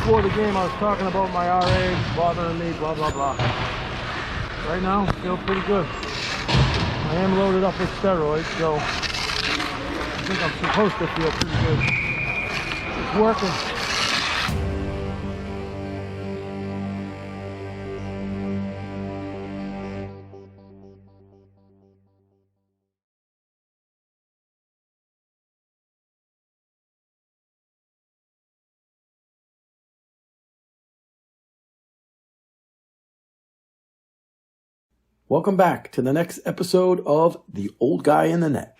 before the game I was talking about my RA bothering me, blah, blah, blah. Right now, I feel pretty good. I am loaded up with steroids, so I think I'm supposed to feel pretty good. It's working. Welcome back to the next episode of The Old Guy in the Net.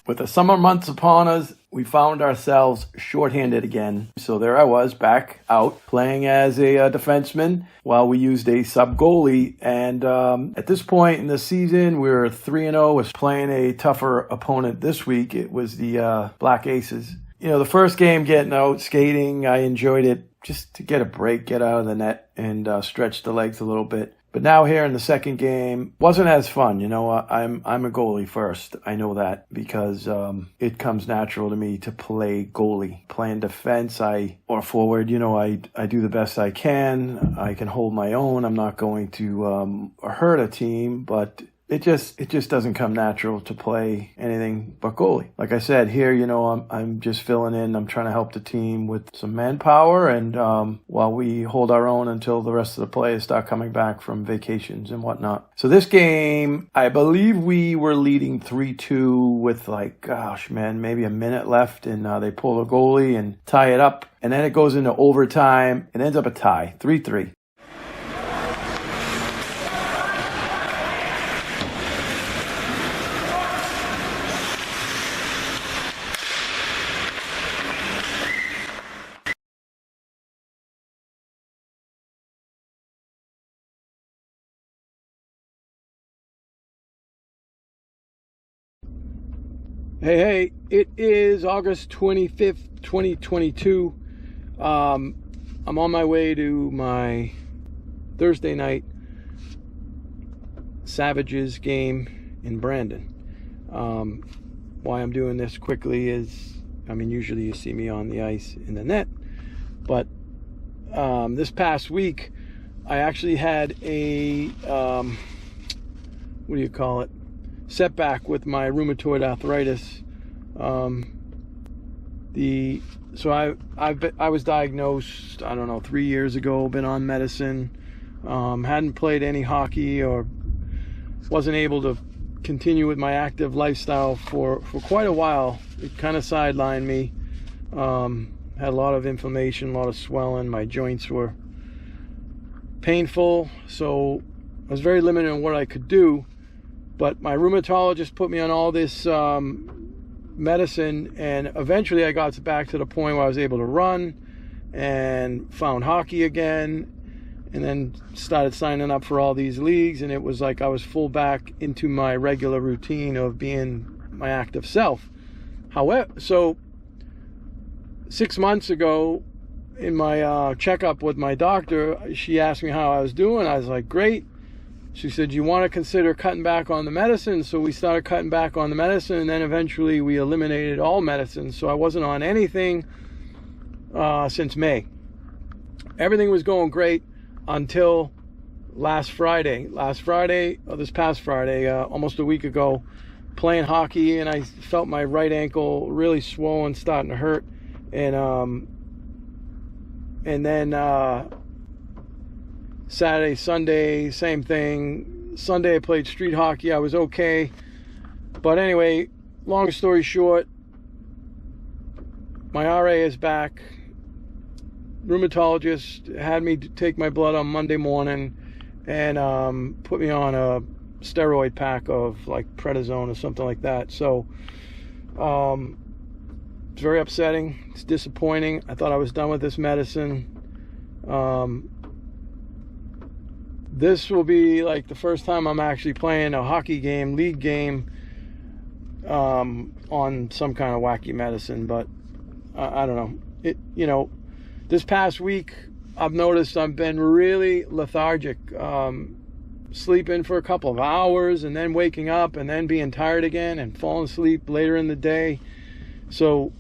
With the summer months upon us, we found ourselves shorthanded again. So there I was, back out playing as a defenseman while we used a sub goalie. And at this point in the season, we were 3-0. Was playing a tougher opponent this week. It was the Black Aces. You know, the first game, getting out, skating, I enjoyed it just to get a break, get out of the net and stretch the legs a little bit. But now here in the second game, wasn't as fun. You know, I'm a goalie first. I know that because it comes natural to me to play goalie. Playing defense, or forward, you know, I do the best I can. I can hold my own. I'm not going to hurt a team, but it just doesn't come natural to play anything but goalie. Like I said, here, you know, I'm just filling in. I'm trying to help the team with some manpower, and while we hold our own until the rest of the players start coming back from vacations and whatnot. So this game, I believe we were leading 3-2 with maybe a minute left, and they pull a goalie and tie it up, and then it goes into overtime and ends up a tie, 3-3. Hey, it is August 25th, 2022. I'm on my way to my Thursday night Savages game in Brandon. Why I'm doing this quickly is, usually you see me on the ice in the net, but this past week I actually had a, setback with my rheumatoid arthritis. I was diagnosed, 3 years ago, been on medicine, hadn't played any hockey or wasn't able to continue with my active lifestyle for quite a while. It kind of sidelined me. Had a lot of inflammation, a lot of swelling. My joints were painful, so I was very limited on what I could do. But my rheumatologist put me on all this medicine, and eventually I got back to the point where I was able to run and found hockey again, and then started signing up for all these leagues, and it was like I was full back into my regular routine of being my active self. However, so 6 months ago in my checkup with my doctor, she asked me how I was doing. I was like, great. She said, you want to consider cutting back on the medicine? So we started cutting back on the medicine, and then eventually we eliminated all medicine. So I wasn't on anything since May. Everything was going great until this past Friday, almost a week ago, playing hockey, and I felt my right ankle really swollen, starting to hurt. And then Saturday, Sunday, same thing. Sunday I played street hockey. I was okay. But anyway, long story short, my RA is back. Rheumatologist had me take my blood on Monday morning and put me on a steroid pack of like prednisone or something like that. So it's very upsetting. It's disappointing. I thought I was done with this medicine. This will be like the first time I'm actually playing a hockey game, league game, on some kind of wacky medicine. But I don't know. This past week I've noticed I've been really lethargic, sleeping for a couple of hours and then waking up and then being tired again and falling asleep later in the day. So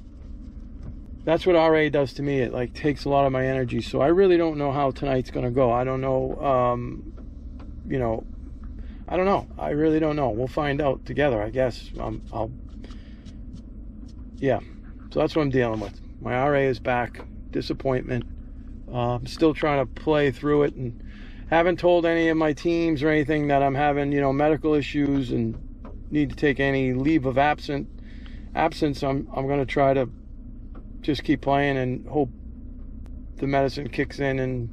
that's what RA does to me. It like takes a lot of my energy. So I really don't know how tonight's going to go. I don't know, you know, I don't know. I really don't know. We'll find out together, I guess. Yeah. So that's what I'm dealing with. My RA is back. Disappointment. I'm still trying to play through it, and haven't told any of my teams or anything that I'm having, you know, medical issues and need to take any leave of absence. I'm going to try to just keep playing and hope the medicine kicks in and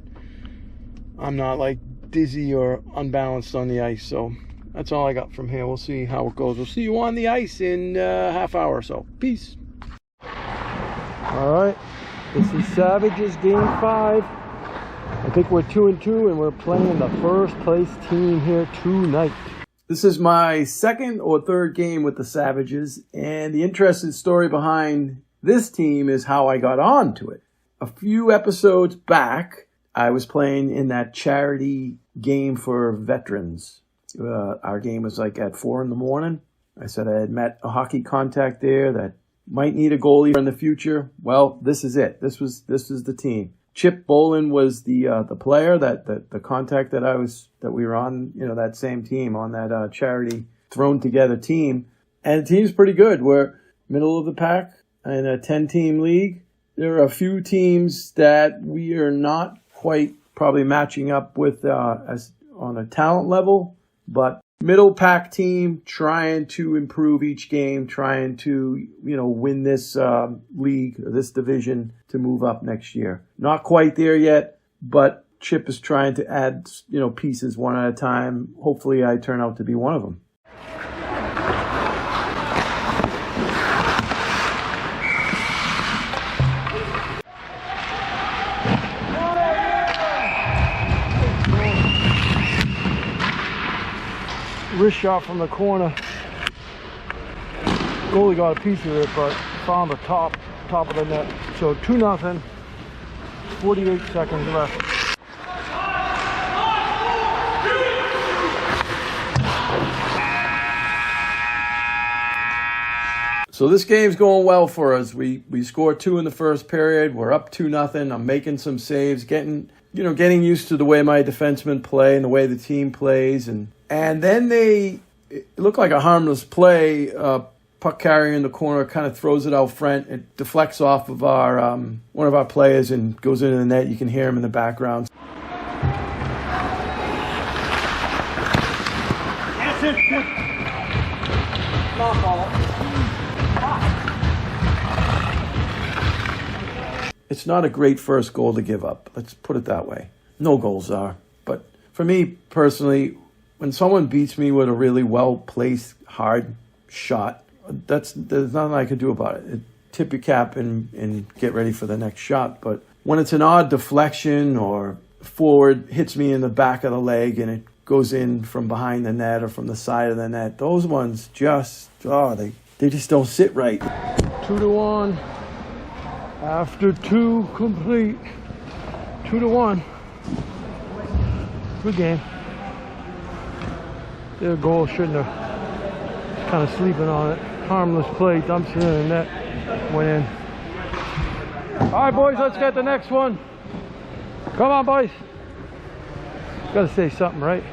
I'm not like dizzy or unbalanced on the ice. So that's all I got from here. We'll see how it goes. We'll see you on the ice in a half hour or so. Peace. All right, this is Savages Game 5. I think we're 2-2 and we're playing the first place team here tonight. This is my second or third game with the Savages, and the interesting story behind this team is how I got on to it. A few episodes back, I was playing in that charity game for veterans. Our game was like at 4 in the morning. I said I had met a hockey contact there that might need a goalie in the future. Well, this is it. This was the team. Chip Bolin was the player the contact that we were on, you know, that same team on that charity thrown together team. And the team's pretty good. We're middle of the pack in a 10-team league. There are a few teams that we are not quite probably matching up with as on a talent level, but middle pack team trying to improve each game, trying to, you know, win this league, this division to move up next year. Not quite there yet, but Chip is trying to add, you know, pieces one at a time. Hopefully I turn out to be one of them. Wrist shot from the corner. Goalie got a piece of it, but found the top of the net. So 2-0. 48 seconds left. So this game's going well for us. We scored 2 in the first period. We're up 2-0. I'm making some saves, getting used to the way my defensemen play and the way the team plays, and then it looked like a harmless play. Puck carrier in the corner kind of throws it out front. It deflects off of our one of our players and goes into the net. You can hear him in the background. It's not a great first goal to give up. Let's put it that way. No goals are. But for me personally, when someone beats me with a really well-placed, hard shot, there's nothing I can do about it. Tip your cap and get ready for the next shot. But when it's an odd deflection or forward hits me in the back of the leg and it goes in from behind the net or from the side of the net, those ones just, they just don't sit right. 2-1. After 2 complete. 2-1. Good game. Their goal shouldn't have. Kind of sleeping on it. Harmless play, dumps it in the net, went in. All right, boys, let's get the next one. Come on, boys. Got to say something, right?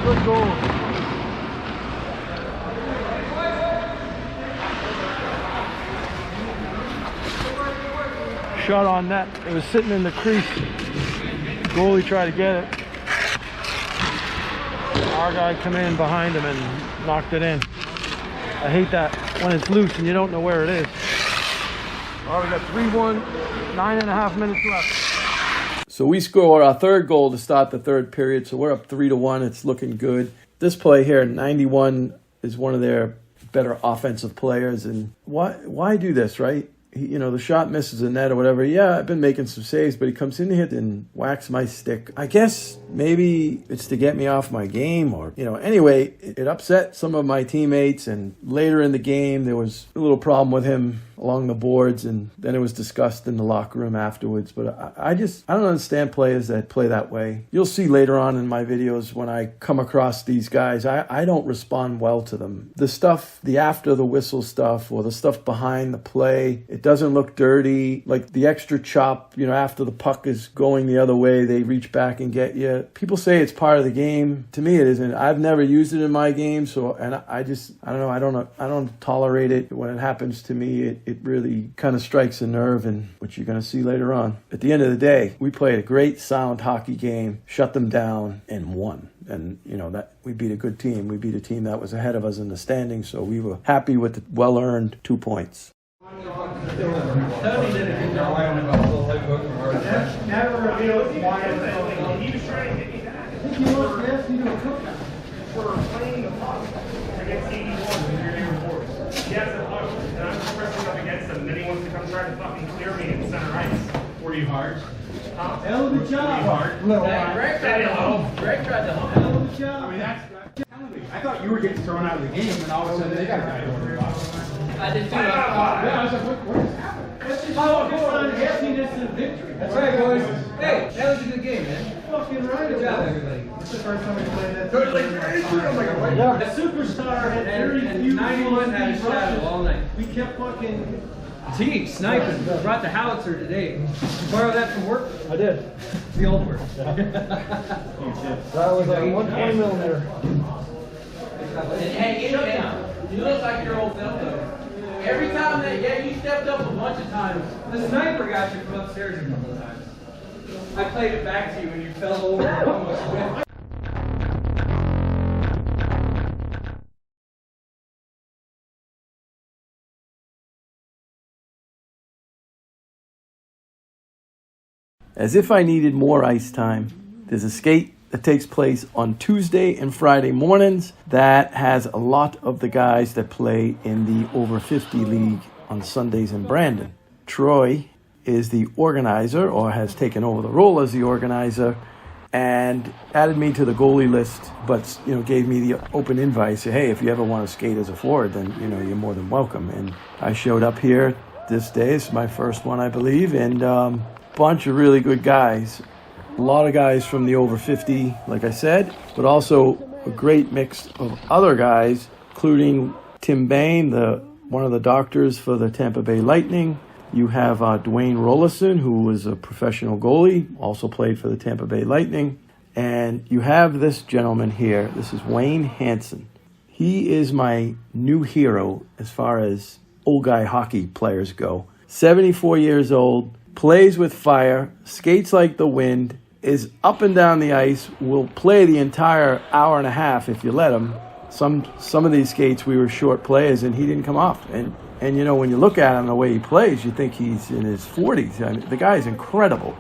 Good goal. Shot on net. It was sitting in the crease. Goalie tried to get it. Our guy come in behind him and knocked it in. I hate that when it's loose and you don't know where it is. All right, we got 3-1, 9.5 minutes left. So we score our third goal to start the third period. So we're up 3-1. It's looking good. This play here, 91, is one of their better offensive players. And why do this, right? the shot misses the net or whatever. Yeah, I've been making some saves, but he comes in here and whacks my stick. I guess maybe it's to get me off my game, or, anyway, it upset some of my teammates. And later in the game, there was a little problem with him along the boards, and then it was discussed in the locker room afterwards. But I don't understand players that play that way. You'll see later on in my videos when I come across these guys, I don't respond well to them. The stuff, the after the whistle stuff, or the stuff behind the play, it doesn't look dirty. Like the extra chop, after the puck is going the other way, they reach back and get you. People say it's part of the game. To me, it isn't. I've never used it in my game, and I don't tolerate it. When it happens to me, it really kind of strikes a nerve, and which you're going to see later on. At the end of the day, we played a great, sound hockey game, shut them down, and won. And, that we beat a good team. We beat a team that was ahead of us in the standings, so we were happy with the well-earned 2 points. Never revealed why he was trying to get me that. For playing the puck against 81 in your new reports. He has a puck, and I'm just pressing up against him, and then he wants to come try to fucking clear me in center ice. Were you hard? Huh? Hell of a job. Hard. Greg tried to hump. Hell of a job. I mean, I thought you were getting thrown out of the game, and all of a sudden they got a guy over your I did too. I was like, what is happening? Let's just focus on happiness and victory. That's right, boys. Hey, that was a good game, man. Fucking right. Good job, everybody. It's the first time we played that. The superstar had very few. 91 had a shadow all night. We kept fucking. Team sniping. Brought the howitzer today. You borrowed that from work? I did. The old work. That was a 120 millimeter. Hey, get down. You look like your old self, though. Every time you stepped up a bunch of times. The sniper got you from upstairs a couple of times. I played it back to you and you fell over and almost went. As if I needed more ice time, there's a skate that takes place on Tuesday and Friday mornings that has a lot of the guys that play in the over 50 league on Sundays in Brandon. Troy is the organizer, or has taken over the role as the organizer, and added me to the goalie list, but gave me the open invite. Say, hey, if you ever want to skate as a forward, then you're more than welcome. And I showed up here this day. It's my first one, I believe, and bunch of really good guys. A lot of guys from the over 50, like I said, but also a great mix of other guys, including Tim Bain, one of the doctors for the Tampa Bay Lightning. You have Dwayne Rollison, who was a professional goalie, also played for the Tampa Bay Lightning. And you have this gentleman here. This is Wayne Hansen. He is my new hero as far as old guy hockey players go. 74 years old. Plays with fire, skates like the wind, is up and down the ice, will play the entire hour and a half if you let him. Some of these skates we were short players and he didn't come off. And when you look at him the way he plays, you think he's in his 40s. I mean, the guy is incredible.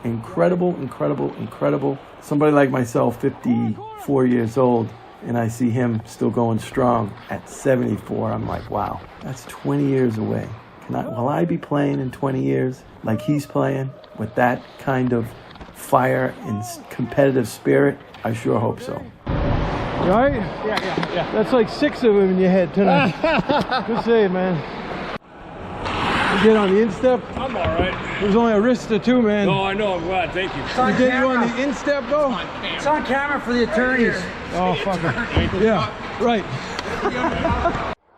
Somebody like myself, 54 years old, and I see him still going strong at 74. I'm like, wow, that's 20 years away. Will I be playing in 20 years like he's playing with that kind of fire and competitive spirit? I sure hope so. You all right? Yeah. That's like 6 of them in your head tonight. Good save, man. You get on the instep? I'm all right. There's only a wrist or two, man. No, I know. I'm glad. Thank you. You get you on the instep, though? It's on camera for the attorneys. Oh, fuck it. Yeah, right.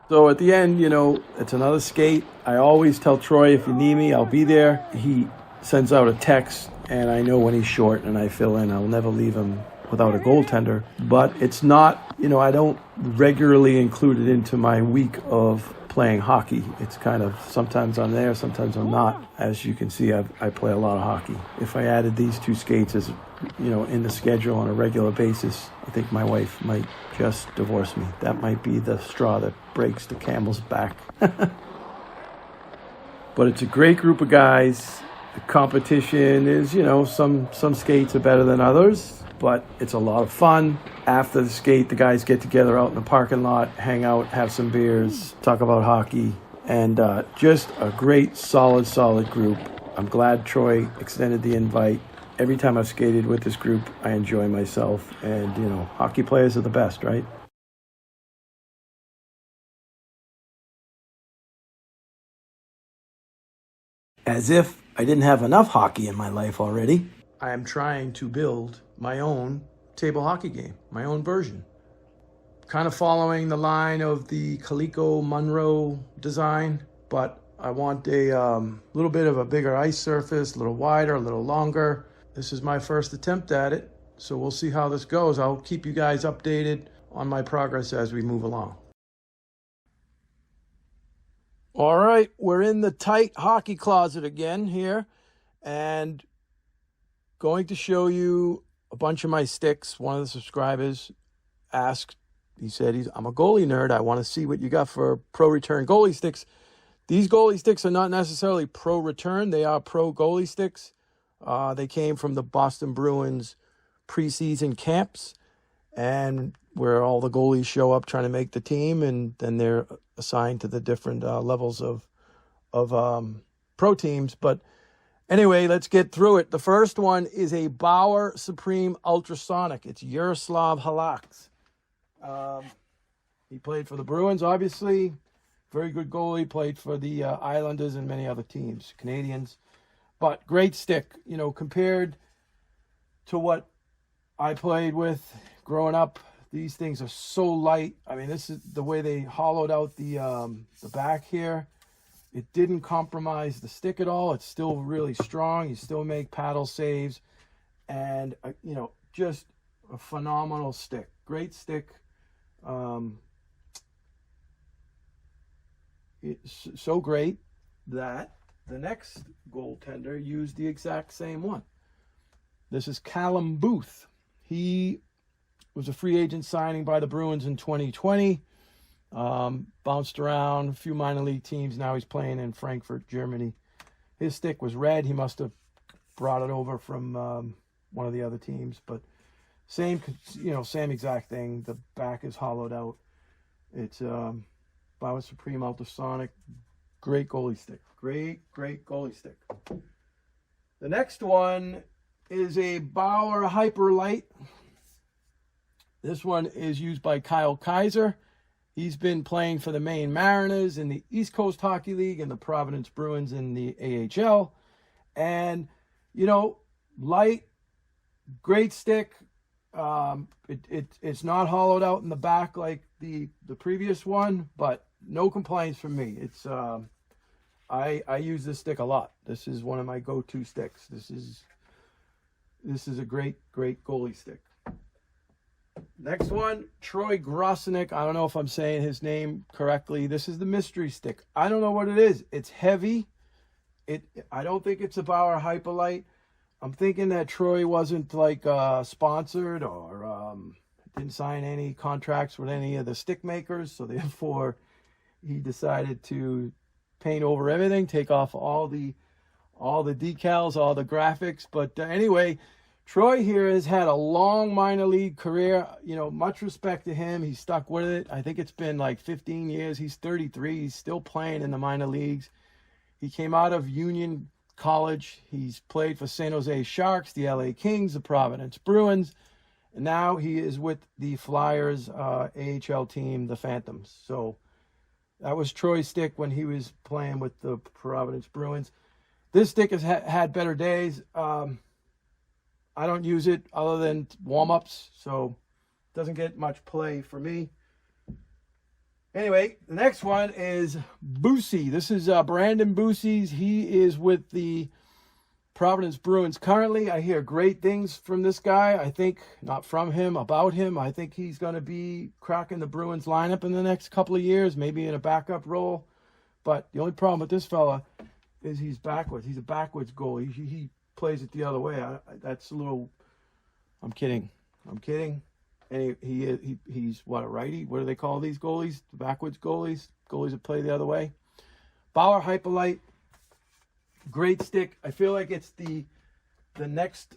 So at the end, it's another skate. I always tell Troy, if you need me, I'll be there. He sends out a text, and I know when he's short, and I fill in. I'll never leave him without a goaltender. But it's not, I don't regularly include it into my week of playing hockey. It's kind of, sometimes I'm there, sometimes I'm not. As you can see, I play a lot of hockey. If I added these 2 skates as, in the schedule on a regular basis, I think my wife might just divorce me. That might be the straw that breaks the camel's back. But it's a great group of guys. The competition is, some skates are better than others, but it's a lot of fun. After the skate, the guys get together out in the parking lot, hang out, have some beers, talk about hockey, And just a great, solid group. I'm glad Troy extended the invite. Every time I've skated with this group, I enjoy myself. And, you know, hockey players are the best, right? As if I didn't have enough hockey in my life already, I am trying to build my own table hockey game, my own version. Kind of following the line of the Coleco Monroe design, but I want a little bit of a bigger ice surface, a little wider, a little longer. This is my first attempt at it, so we'll see how this goes. I'll keep you guys updated on my progress as we move along. All right, we're in the tight hockey closet again here, and going to show you a bunch of my sticks. One of the subscribers asked, he said, I'm a goalie nerd. I want to see what you got for pro return goalie sticks. These goalie sticks are not necessarily pro return. They are pro goalie sticks. They came from the Boston Bruins preseason camps, and where all the goalies show up trying to make the team, and then they're assigned to the different levels of pro teams. But anyway, let's get through it. The first one is a Bauer Supreme Ultrasonic. It's Yaroslav Halak's. He played for the Bruins, obviously. Very good goalie. Played for the Islanders and many other teams, Canadians. But great stick, you know, compared to what I played with growing up. These things are so light. I mean, this is the way they hollowed out the back here. It didn't compromise the stick at all. It's still really strong. You still make paddle saves. And, you know, just a phenomenal stick. Great stick. It's so great that the next goaltender used the exact same one. This is Callum Booth. He was a free agent signing by the Bruins in 2020. Bounced around a few minor league teams. Now he's playing in Frankfurt, Germany. His stick was red. He must have brought it over from one of the other teams. But same exact thing. The back is hollowed out. It's Bauer Supreme Ultrasonic. Great goalie stick. Great goalie stick. The next one is a Bauer Hyperlight. This one is used by Kyle Kaiser. He's been playing for the Maine Mariners in the East Coast Hockey League and the Providence Bruins in the AHL. And, you know, light, great stick. It's not hollowed out in the back like the previous one, but no complaints from me. It's I use this stick a lot. This is one of my go-to sticks. This is a great goalie stick. Next one, Troy Grosenick. I don't know if I'm saying his name correctly. This is the mystery stick. I don't know what it is. It's heavy. I don't think it's a Bauer Hyperlight. I'm thinking that Troy wasn't like sponsored or didn't sign any contracts with any of the stick makers, so therefore he decided to paint over everything, take off all the decals, all the graphics. But anyway, Troy here has had a long minor league career. You know, much respect to him. He's stuck with it. I think it's been like 15 years. He's 33. He's still playing in the minor leagues. He came out of Union College. He's played for San Jose Sharks, the LA Kings, the Providence Bruins, and now he is with the Flyers AHL team, the Phantoms. So that was Troy's stick when he was playing with the Providence Bruins. This stick has had better days. I don't use it other than warm-ups, so it doesn't get much play for me. Anyway, the next one is Boosie. This is Brandon Boosie's. He is with the Providence Bruins currently. I hear great things from this guy. I think, not from him, about him. I think he's going to be cracking the Bruins lineup in the next couple of years, maybe in a backup role. But the only problem with this fella is he's backwards. He's a backwards goalie. He plays it the other way. That's a little... I'm kidding. And he's what, a righty? What do they call these goalies? The backwards goalies? Goalies that play the other way? Bauer Hyperlight. Great stick. I feel like it's the next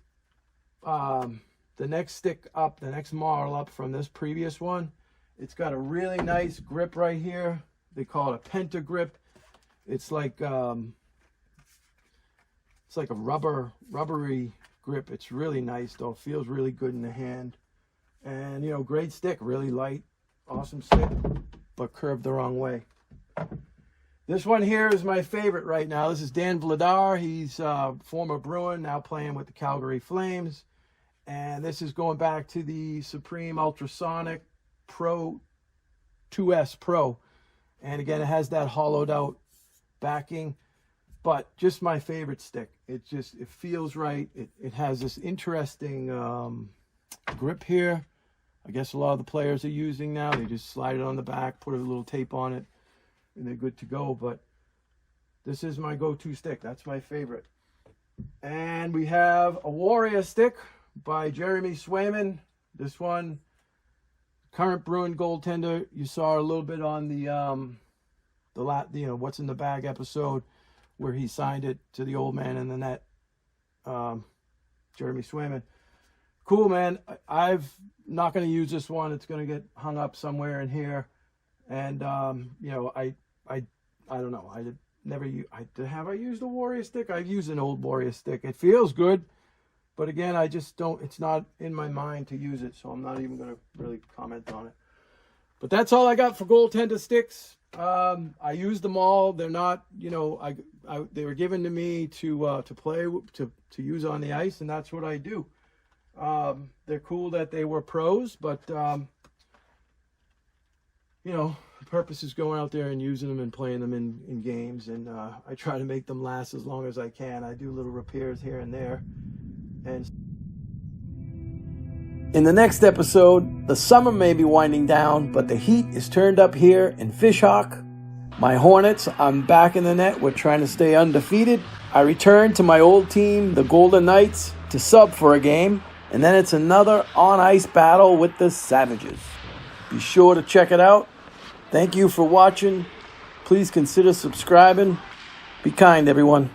stick up, the next model up from this previous one. It's got a really nice grip right here. They call it a penta grip. It's like a rubbery grip. It's really nice though. Feels really good in the hand. And you know, great stick, really light, awesome stick, but curved the wrong way. This one here is my favorite right now. This is Dan Vladar. He's former Bruin, now playing with the Calgary Flames. And this is going back to the Supreme Ultrasonic Pro 2S Pro. And again, it has that hollowed out backing, but just my favorite stick. It feels right. It has this interesting grip here. I guess a lot of the players are using now. They just slide it on the back, put a little tape on it, and they're good to go. But this is my go-to stick. That's my favorite. And we have a Warrior stick by Jeremy Swayman. This one, current Bruin goaltender. You saw a little bit on the What's in the Bag episode where he signed it to the old man in the net. Jeremy Swayman. Cool, man. I've not going to use this one. It's going to get hung up somewhere in here. And you know, I don't know. Have I used a Warrior stick? I've used an old Warrior stick. It feels good, but again, I just don't. It's not in my mind to use it, so I'm not even going to really comment on it. But that's all I got for goaltender sticks. I used them all. They're not, you know, they were given to me to play to use on the ice, and that's what I do. They're cool that they were pros, but you know, the purpose is going out there and using them and playing them in games, and I try to make them last as long as I can. I do little repairs here and there. And in the next episode, the summer may be winding down, but the heat is turned up here in Fishhawk. My Hornets, I'm back in the net. We're trying to stay undefeated. I return to my old team, the Golden Knights, to sub for a game, and then it's another on-ice battle with the Savages. Be sure to check it out. Thank you for watching. Please consider subscribing. Be kind, everyone.